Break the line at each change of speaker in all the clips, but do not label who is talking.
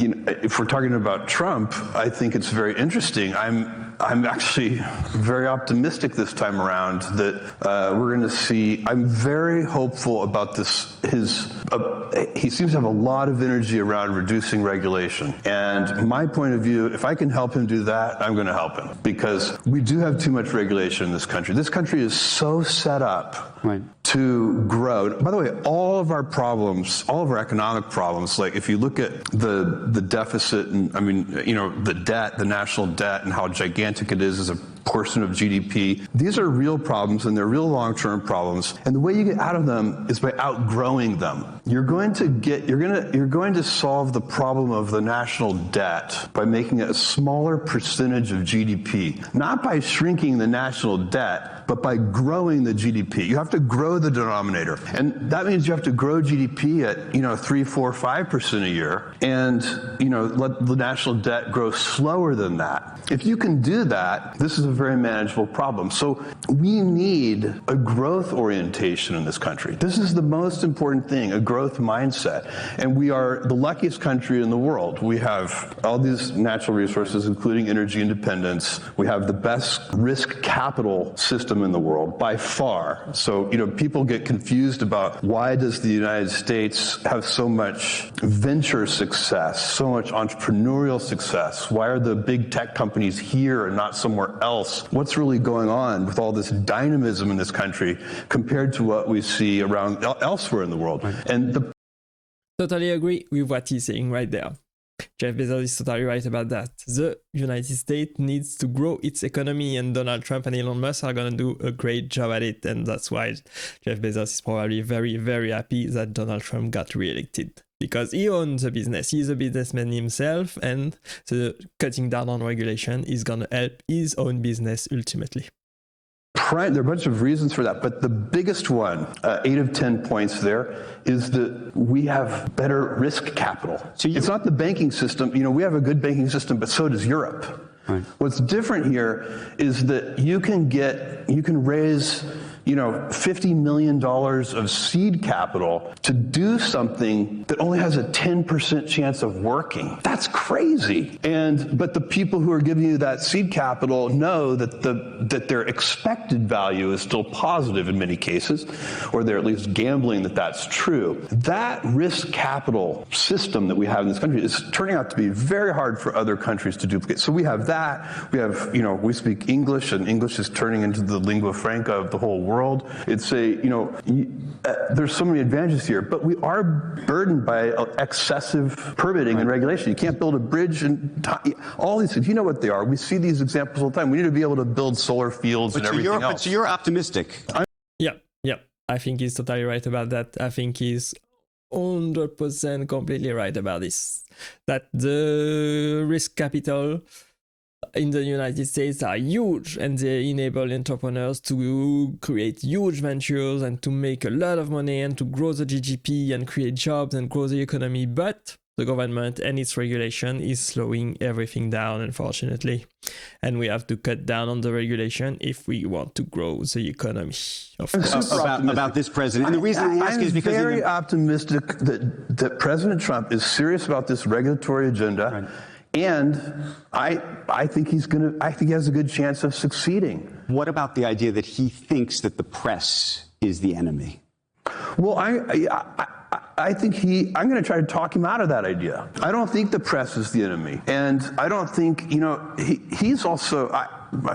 if we're talking about Trump, I think it's very interesting. I'm actually very optimistic this time around that we're going to see. I'm very hopeful about this. He seems to have a lot of energy around reducing regulation. And my point of view, if I can help him do that, I'm going to help him, because we do have too much regulation in this country. This country is so set up to grow. By the way, all of our problems, all of our economic problems, like if you look at the deficit and the debt, the national debt, and how gigantic it is as a portion of GDP, these are real problems, and they're real long-term problems. And the way you get out of them is by outgrowing them. You're going to solve the problem of the national debt by making it a smaller percentage of GDP, not by shrinking the national debt, but by growing the GDP. You have to grow the denominator. And that means you have to grow GDP at, 3, 4, 5% a year, and, let the national debt grow slower than that. If you can do that, this is a very manageable problem. So we need a growth orientation in this country. This is the most important thing, a growth mindset. And we are the luckiest country in the world. We have all these natural resources, including energy independence. We have the best risk capital system in the world by far. So, people get confused about why does the United States have so much venture success, so much entrepreneurial success? Why are the big tech companies here and not somewhere else? What's really going on with all this dynamism in this country compared to what we see around elsewhere in the world? And
totally agree with what he's saying right there. Jeff Bezos is totally right about that. The United States needs to grow its economy, and Donald Trump and Elon Musk are going to do a great job at it. And that's why Jeff Bezos is probably very, very happy that Donald Trump got reelected, because he owns the business. He's a businessman himself, and the cutting down on regulation is going to help his own business ultimately.
There are a bunch of reasons for that, but the biggest one, 8 of 10 points there, is that we have better risk capital. So it's not the banking system. We have a good banking system, but so does Europe. Right. What's different here is that you can raise $50 million of seed capital to do something that only has a 10% chance of working. That's crazy. But the people who are giving you that seed capital know that their expected value is still positive in many cases, or they're at least gambling that that's true. That risk capital system that we have in this country is turning out to be very hard for other countries to duplicate. So we have that. We have, we speak English, and English is turning into the lingua franca of the whole world. It's there's so many advantages here, but we are burdened by excessive permitting and regulation. You can't build a bridge and all these things. You know what they are. We see these examples all the time. We need to be able to build solar fields and everything else.
So you're optimistic.
Yeah. I think he's totally right about that. I think he's 100% completely right about this. That the risk capital in the United States are huge, and they enable entrepreneurs to create huge ventures and to make a lot of money and to grow the GDP and create jobs and grow the economy. But the government and its regulation is slowing everything down, unfortunately. And we have to cut down on the regulation if we want to grow the economy.
About this president. And the reason I ask is because
I'm very optimistic that President Trump is serious about this regulatory agenda. Right. And I think he has a good chance of succeeding.
What about the idea that he thinks that the press is the enemy?
Well, I think I'm going to try to talk him out of that idea. I don't think the press is the enemy. And I don't think, he's also,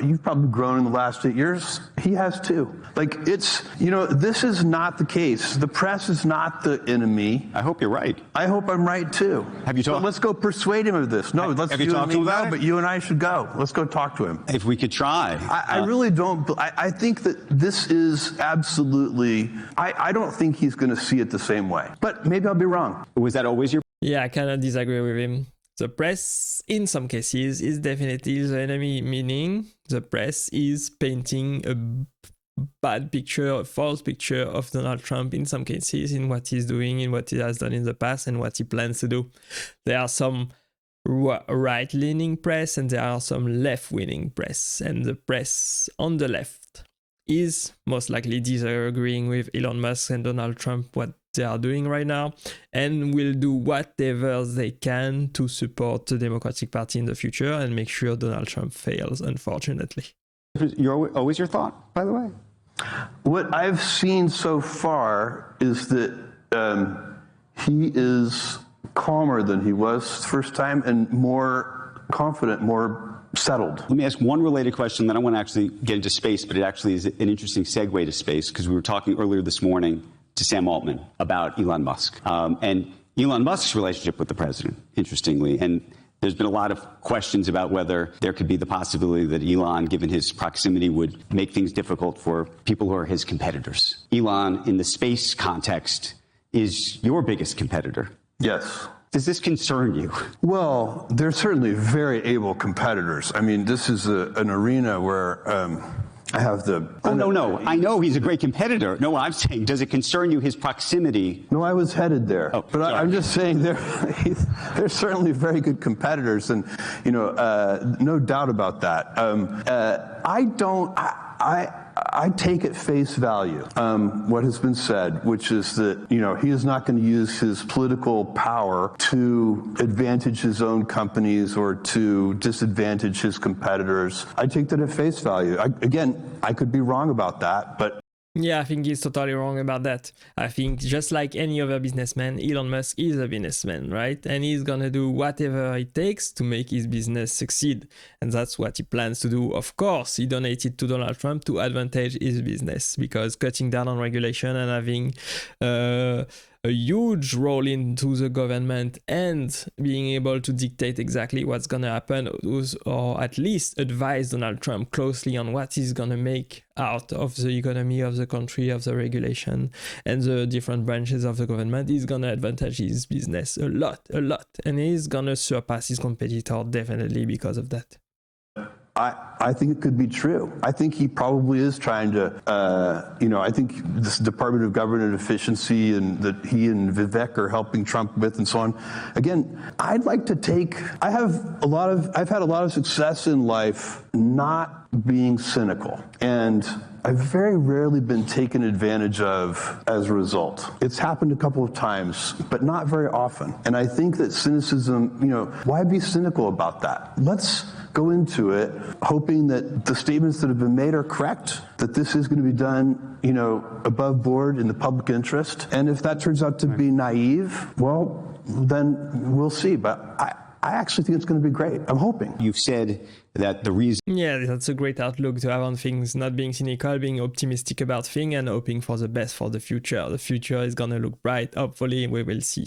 you've probably grown in the last 8 years. He has too. This is not the case. The press is not the enemy.
I hope you're right.
I hope I'm right too.
Have you talked?
So let's go persuade him of this. No, let's do it now, but you and I should go. Let's go talk to him.
If we could try.
I really don't. I think that this is absolutely, I don't think he's going to see it the same way. But maybe I'll be wrong.
Was that always your?
Yeah, I cannot disagree with him. The press, in some cases, is definitely the enemy, meaning the press is painting a bad picture, a false picture of Donald Trump in some cases, in what he's doing, in what he has done in the past, and what he plans to do. There are some right-leaning press, and there are some left-leaning press. And the press on the left is most likely disagreeing with Elon Musk and Donald Trump, what they are doing right now, and will do whatever they can to support the Democratic Party in the future and make sure Donald Trump fails, unfortunately.
You're always your thought, by the way?
What I've seen so far is that he is calmer than he was the first time and more confident, more settled.
Let me ask one related question, then I want to actually get into space, but it actually is an interesting segue to space, because we were talking earlier this morning to Sam Altman about Elon Musk and Elon Musk's relationship with the president, interestingly. And there's been a lot of questions about whether there could be the possibility that Elon, given his proximity, would make things difficult for people who are his competitors. Elon, in the space context, is your biggest competitor.
Yes.
Does this concern you?
Well, they're certainly very able competitors. I mean, this is an arena where I have the...
Oh, no. I know he's a great competitor. No, I'm saying, does it concern you, his proximity?
No, I was headed there.
Oh,
but I'm just saying they're certainly very good competitors, and, you know, no doubt about that. I take at face value what has been said, which is that, you know, he is not going to use his political power to advantage his own companies or to disadvantage his competitors. I take that at face value. I could be wrong about that, but
Yeah, I think he's totally wrong about that. I think just like any other businessman, Elon Musk is a businessman, right? And he's gonna do whatever it takes to make his business succeed. And that's what he plans to do. Of course, he donated to Donald Trump to advantage his business, because cutting down on regulation and having a huge role into the government and being able to dictate exactly what's going to happen, or at least advise Donald Trump closely on what he's going to make out of the economy of the country, of the regulation and the different branches of the government, is going to advantage his business a lot. And he's going to surpass his competitor definitely because of that.
I think it could be true. I think he probably is trying to, I think this Department of Government Efficiency and that he and Vivek are helping Trump with and so on. Again, I've had a lot of success in life not being cynical. And I've very rarely been taken advantage of as a result. It's happened a couple of times, but not very often. And I think that cynicism, why be cynical about that? Let's go into it hoping that the statements that have been made are correct, that this is going to be done, above board in the public interest. And if that turns out to be naive, well, then we'll see. But I actually think it's going to be great. I'm hoping.
You've said that the reason...
Yeah, that's a great outlook to have on things, not being cynical, being optimistic about things and hoping for the best for the future. The future is going to look bright. Hopefully, we will see.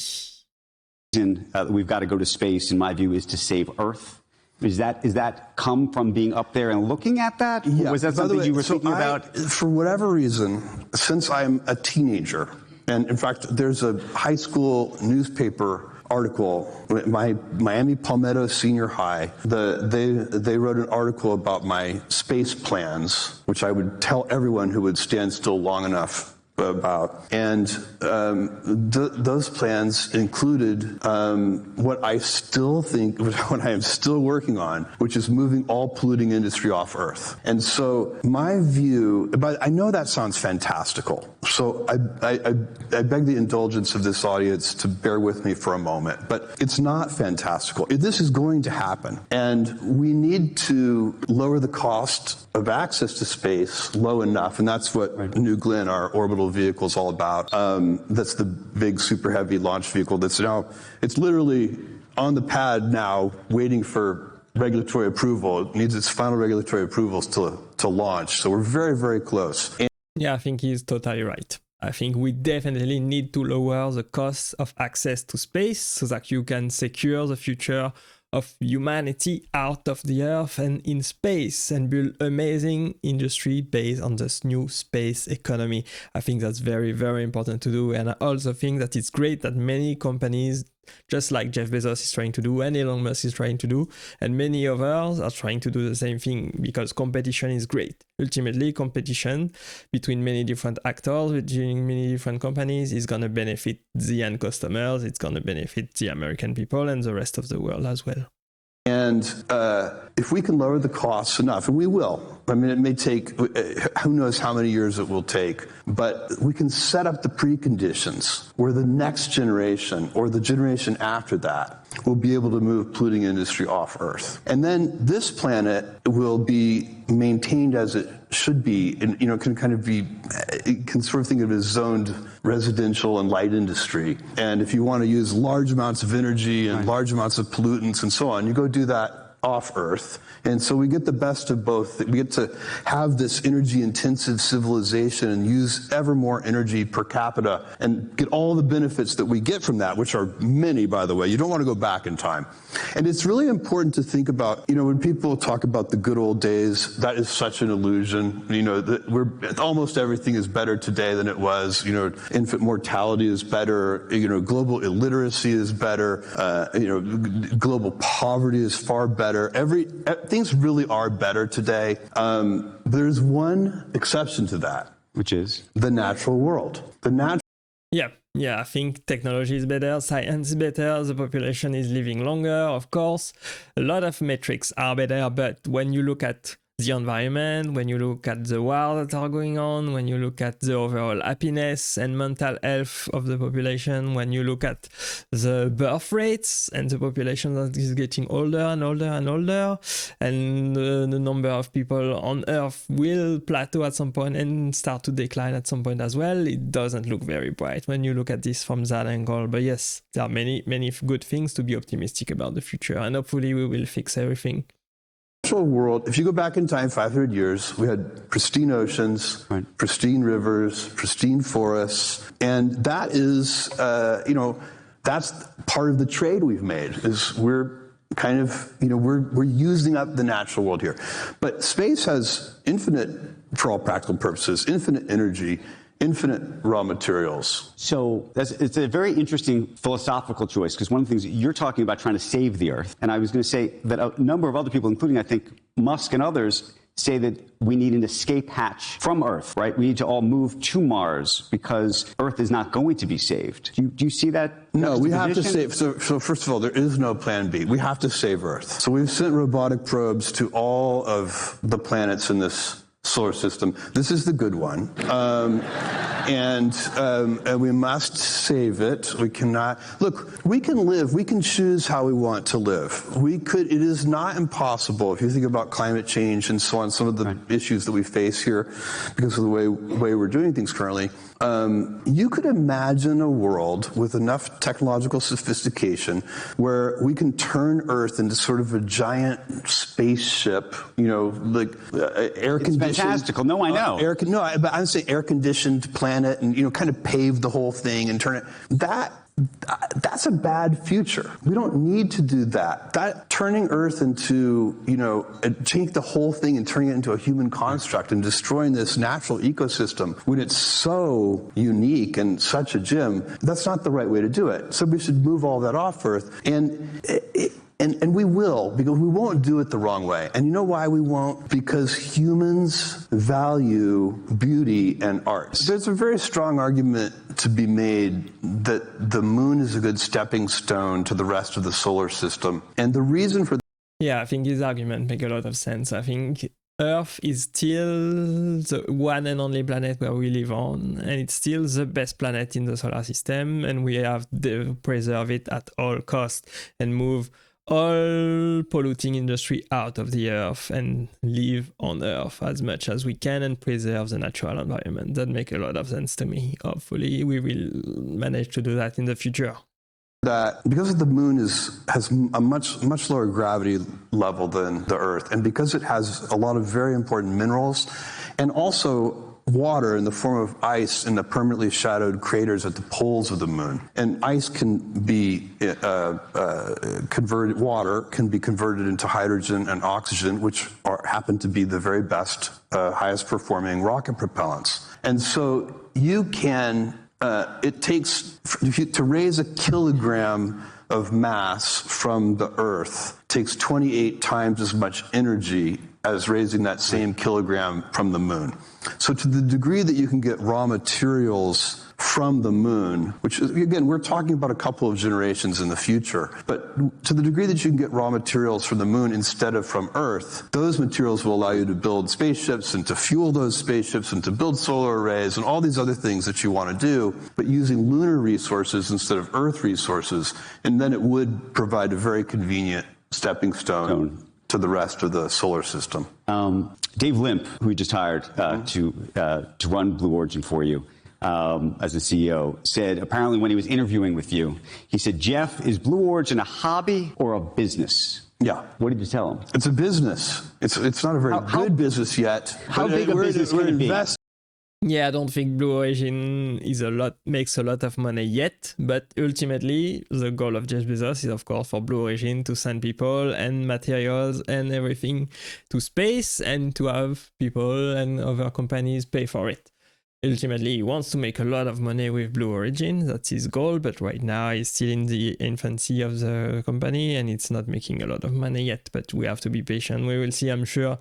We've got to go to space, in my view, is to save Earth. Is that come from being up there and looking at that?
Yeah.
Was that something you were thinking about?
For whatever reason, since I'm a teenager, and in fact, there's a high school newspaper article, my Miami Palmetto Senior High, they wrote an article about my space plans, which I would tell everyone who would stand still long enough about. And those plans included what I am still working on, which is moving all polluting industry off Earth. And so my view, but I know that sounds fantastical. So I beg the indulgence of this audience to bear with me for a moment, but it's not fantastical. This is going to happen. And we need to lower the cost of access to space low enough. And that's what New Glenn, our orbital vehicle, is all about. That's the big super heavy launch vehicle that's now, it's literally on the pad now waiting for regulatory approval. It needs its final regulatory approvals to launch. So we're very, very close.
Yeah, I think he's totally right. I think we definitely need to lower the cost of access to space so that you can secure the future of humanity out of the Earth and in space and build amazing industry based on this new space economy. I think that's very, very important to do. And I also think that it's great that many companies, just like Jeff Bezos is trying to do and Elon Musk is trying to do, and many others are trying to do the same thing, because competition is great. Ultimately, competition between many different actors, between many different companies, is going to benefit the end customers, it's going to benefit the American people and the rest of the world as well.
And if we can lower the costs enough, and we will, I mean, it may take, who knows how many years it will take, but we can set up the preconditions where the next generation or the generation after that will be able to move polluting industry off Earth. And then this planet will be maintained as it should be, and can kind of be, you can sort of think of it as zoned residential and light industry. And if you want to use large amounts of energy and large amounts of pollutants and so on, you go do that off Earth. And so we get the best of both. We get to have this energy-intensive civilization and use ever more energy per capita and get all the benefits that we get from that, which are many, by the way. You don't want to go back in time. And it's really important to think about, when people talk about the good old days, that is such an illusion. That almost everything is better today than it was. Infant mortality is better. Global illiteracy is better. Global poverty is far better. Things really are better today. There's one exception to that,
which is
the natural world.
Yeah, I think technology is better, science is better, the population is living longer, of course. A lot of metrics are better, but when you look at the environment, when you look at the wars that are going on, when you look at the overall happiness and mental health of the population, when you look at the birth rates and the population that is getting older and older and older, and the number of people on Earth will plateau at some point and start to decline at some point as well, it doesn't look very bright when you look at this from that angle. But yes, there are many, many good things to be optimistic about the future, and hopefully we will fix everything.
World, if you go back in time 500 years, we had pristine oceans, pristine rivers, pristine forests, and that is, that's part of the trade we've made, is we're kind of, we're using up the natural world here. But space has infinite, for all practical purposes, infinite energy, infinite raw materials.
So it's a very interesting philosophical choice, because one of the things you're talking about trying to save the Earth, and I was going to say that a number of other people, including I think Musk and others, say that we need an escape hatch from Earth, right? We need to all move to Mars because Earth is not going to be saved. Do you see that?
No, we have to save. So first of all, there is no plan B. We have to save Earth. So we've sent robotic probes to all of the planets in this solar system. This is the good one. And we must save it. We cannot, look, we can live, we can choose how we want to live. It is not impossible, if you think about climate change and so on, some of the issues that we face here because of the way we're doing things currently. You could imagine a world with enough technological sophistication where we can turn Earth into sort of a giant spaceship, like air-conditioned.
It's fantastical. No, I know.
But I'm saying air-conditioned planet and, kind of pave the whole thing and turn it. That's a bad future. We don't need to do that. That turning Earth into, taking the whole thing and turning it into a human construct and destroying this natural ecosystem when it's so unique and such a gem, that's not the right way to do it. So we should move all that off Earth. And we will, because we won't do it the wrong way. And you know why we won't? Because humans value beauty and art. There's a very strong argument to be made that the moon is a good stepping stone to the rest of the solar system. And the reason for
I think his argument makes a lot of sense. I think Earth is still the one and only planet where we live on, and it's still the best planet in the solar system, and we have to preserve it at all costs and move all polluting industry out of the Earth and live on Earth as much as we can and preserve the natural environment. That makes a lot of sense to me. Hopefully we will manage to do that in the future.
That because the moon has a much lower gravity level than the Earth, and because it has a lot of very important minerals and also water in the form of ice in the permanently shadowed craters at the poles of the moon. And ice can be converted, water can be converted into hydrogen and oxygen, which happen to be the very best, highest performing rocket propellants. And so you can, it takes, to raise a kilogram of mass from the Earth takes 28 times as much energy as raising that same kilogram from the moon. So to the degree that you can get raw materials from the moon, which is, again, we're talking about a couple of generations in the future. But to the degree that you can get raw materials from the moon instead of from Earth, those materials will allow you to build spaceships and to fuel those spaceships and to build solar arrays and all these other things that you want to do, but using lunar resources instead of Earth resources. And then it would provide a very convenient stepping stone to the rest of the solar system.
Dave Limp, who we just hired to run Blue Origin for you as the CEO, said apparently when he was interviewing with you, he said, Jeff, is Blue Origin a hobby or a business?
Yeah.
What did you tell him?
It's a business. It's not a very good business yet.
How big a business can it be?
Yeah, I don't think Blue Origin makes a lot of money yet, but ultimately the goal of Jeff Bezos is of course for Blue Origin to send people and materials and everything to space and to have people and other companies pay for it. Ultimately, he wants to make a lot of money with Blue Origin. That's his goal, but right now he's still in the infancy of the company and it's not making a lot of money yet, but we have to be patient. We will see. I'm sure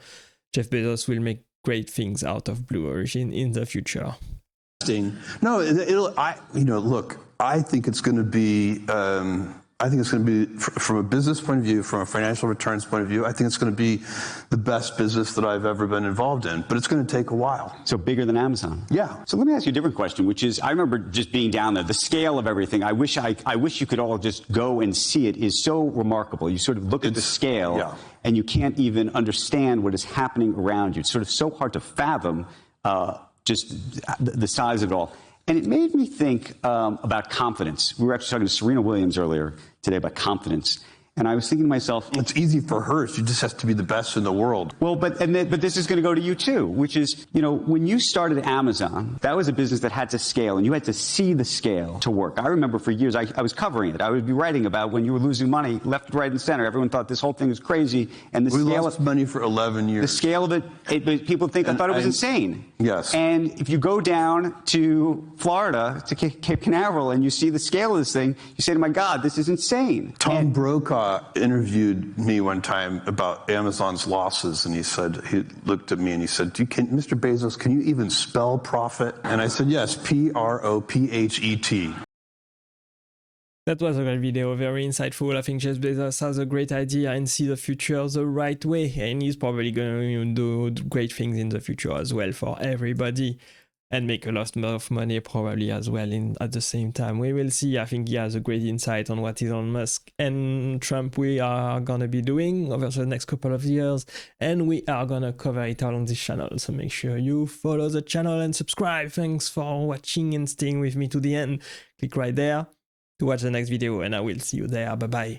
Jeff Bezos will make great things out of Blue Origin in the future.
No, look, I think it's going to be, from a business point of view, from a financial returns point of view, I think it's going to be the best business that I've ever been involved in, but it's going to take a while.
So bigger than Amazon?
Yeah.
So let me ask you a different question, which is, I remember just being down there, the scale of everything. I wish you could all just go and see it. Is so remarkable. You sort of look at the scale and you can't even understand what is happening around you. It's sort of so hard to fathom just the size of it all. And it made me think about confidence. We were actually talking to Serena Williams earlier today about confidence. And I was thinking to myself,
it's easy for her. She just has to be the best in the world.
Well, but this is going to go to you too, which is, when you started Amazon, that was a business that had to scale and you had to see the scale to work. I remember for years, I was covering it. I would be writing about when you were losing money left, right, and center. Everyone thought this whole thing was crazy. And
we lost money for 11 years.
The scale of it people think, I thought it was insane.
Yes.
And if you go down to Florida, to Cape Canaveral, and you see the scale of this thing, you say, my God, this is insane.
Tom Brokaw interviewed me one time about Amazon's losses, and he looked at me and he said, Mr. Bezos, can you even spell profit? And I said, yes, P-R-O-P-H-E-T.
That was a great video, very insightful. I think Jeff Bezos has a great idea and see the future the right way, and he's probably going to do great things in the future as well for everybody. And make a lot of money probably as well at the same time. We will see. I think he has a great insight on what Elon Musk and Trump we are going to be doing over the next couple of years. And we are going to cover it all on this channel. So make sure you follow the channel and subscribe. Thanks for watching and staying with me to the end. Click right there to watch the next video and I will see you there. Bye-bye.